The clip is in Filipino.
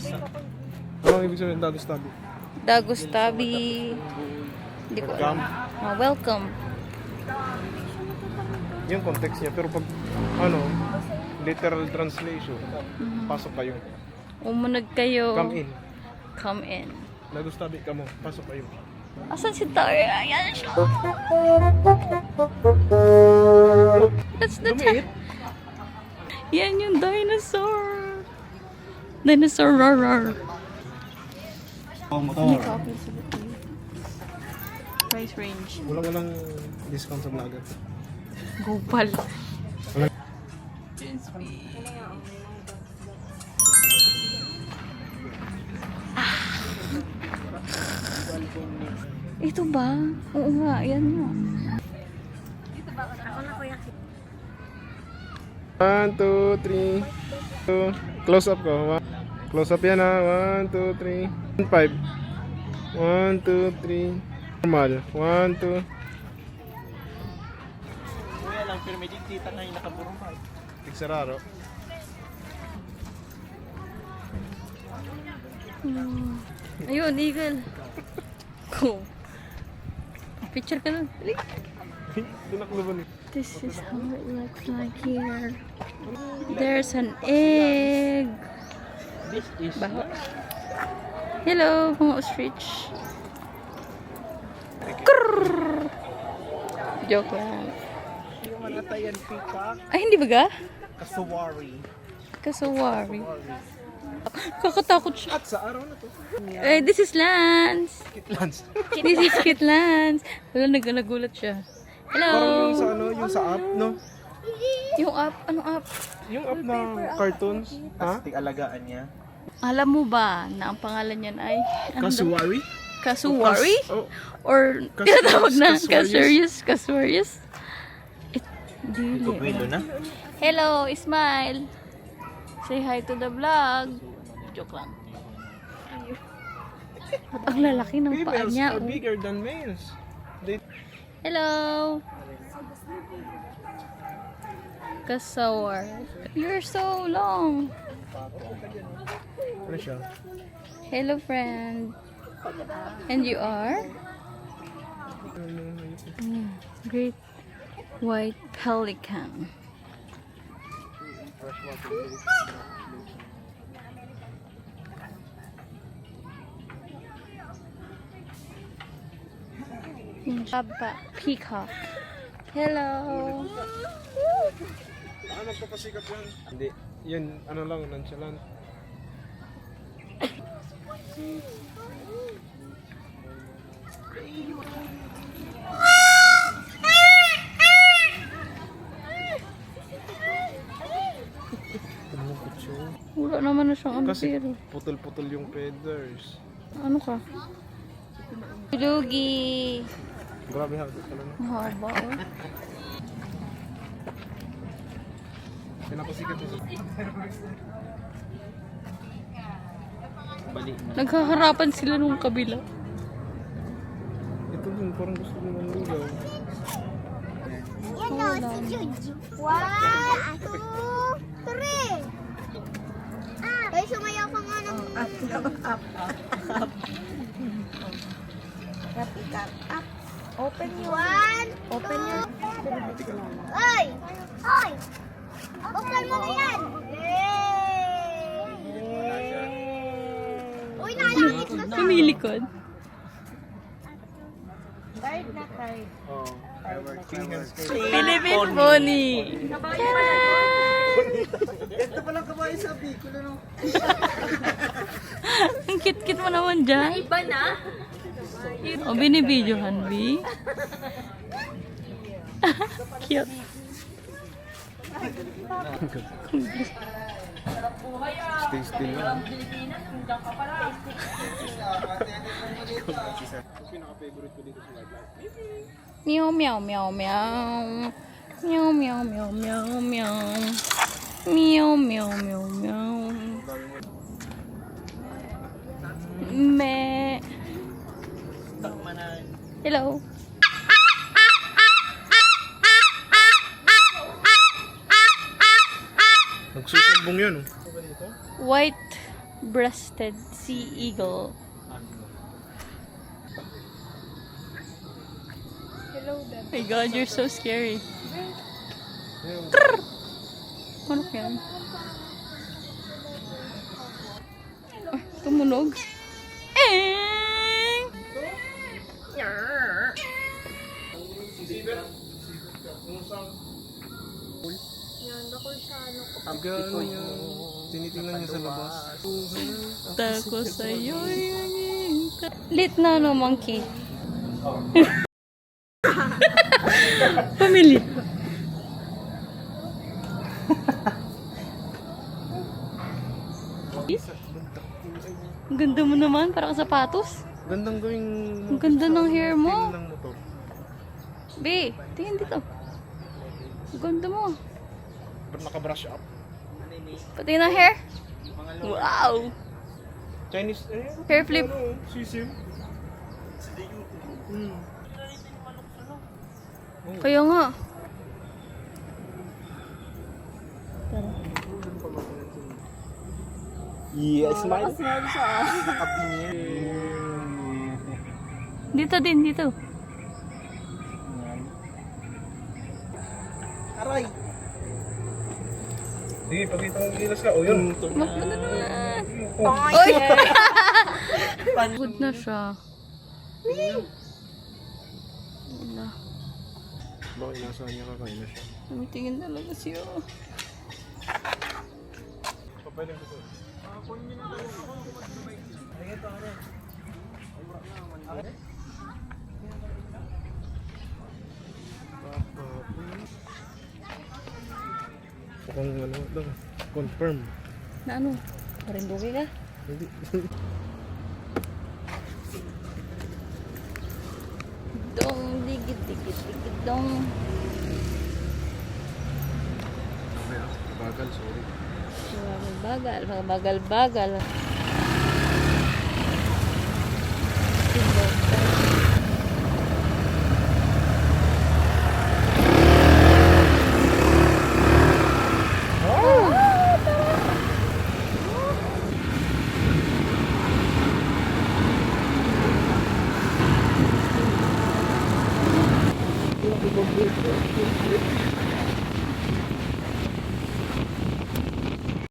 Ano ang ibig sabihin Dagos Tabi? Dagos Tabi. Hindi ko alam. Welcome. Yung context niya, pero pag literal translation, pasok kayo. Umunod kayo. Come in. Come in. Dagos Tabi ka mo, pasok kayo. Asan si Tari? Ayan siya. That's the Lumit. Yan yung dinosaur. Dinosaur roar. Motor. Price range. Walang discount sa vlogger. Gopal. Ito ba? Oo nga, yan nga. One, two, three. Close up ko. Close up yan ha. 1, 2, 3. 5. 1, 2, 3. Normal. 1, 2. Kuya lang, pero may digtita na yung nakaburong pa. Tigsararo. Ayun, eagle. Go. Picture ka lang. Tinakluban eh. This is how it looks like here. There's an egg. This is Baho. Hello, mga ostrich. Krrrr. Joke lang. yung manatayan peacock, Ay, hindi ba ga? kasawari. Kasawari. Kakatakot siya. At sa araw na to. Eh, this is Lance. Kitlans. This is Kit Lance. Wala, nagulat siya. Parang yung sa Hello. yung sa app, no? Yung app, ano app? Yung app ng cartoons. Ha? Tapos alagaan niya. Alam mo ba na ang pangalan niyan ay ano daw? Kasuwari? Kasuwari? Oh, Or Kas- tinatawag na Kasurious? Kasurious? Ikukwento na. Hello, Ismail. Say hi to the vlog. Joke lang. Ang lalaki ng paa females niya. are Oh. bigger than males. They Hello. Kasawar. You're so long. ano siya? Hello, friend. And you are? Great white pelican. Baba, peacock. Hello. Ah, magpapasikat yan. Hindi. Yun, ano lang, nonchalant. Tumukot siya. Wala naman na siyang Kasi ampere. putol-putol yung feathers. Ano ka? Lugi. Grabe habit pala no. Mahaba. Oh. Pinapasikat siya. Bali. Nagkaharapan sila nung kabila. Ito din, parang gusto ko manligaw. Wala. One, two, three. Ay, sumayaw ka nga ng... Up. Open your... One, open your... Ay! Ay! Open mo na yan! Uy, nalangit na sa... Kumilikod. Oh, king hands ko. Philippine Pony. Ito palang kabayo sa Bicol, ano? Ang kit-kit mo naman dyan. Iba na? O, binibidyohan, B. Cute. Stay still lang. Pinaka-favorite ko dito sa wildlife. Meow, meow, meow, meow. Meow, meow, meow, meow, meow. Meow, meow, meow, meow. Me. Hello. Nagsusumbong yun. White breasted sea eagle. Hello, Dad. My God, you're so scary. Ano yan? Ay, tumunog. Yan, ako sa ano ko. Gano yan. Tinitingnan niya sa labas. Tako sa'yo lit na no, monkey. Pamili. Ang ganda mo naman, parang sapatos. Gandang gawing... Ang ganda ng hair mo. ng motor. Be, tingin dito. Ang ganda mo. Ba't naka-brush up? Pati na hair. Wow! Chinese, Hair flip. Ano, sisim. Kaya nga. Yes, smile. Smile siya. Nakapinir. Dito din, dito. Aray. Sige, pakita mo gilas ka. O yun. Maganda naman. Oy! Pagod na siya. Wala. Bakit nasa niya kakain na siya? Tingin talaga siya. Papailin ko to. Mukhang ano daw, confirm. Na ano? Parinduki ka? Hindi. Dong, digit, digit, digit, dong. Bagal, sorry. Bagal, bagal, bagal.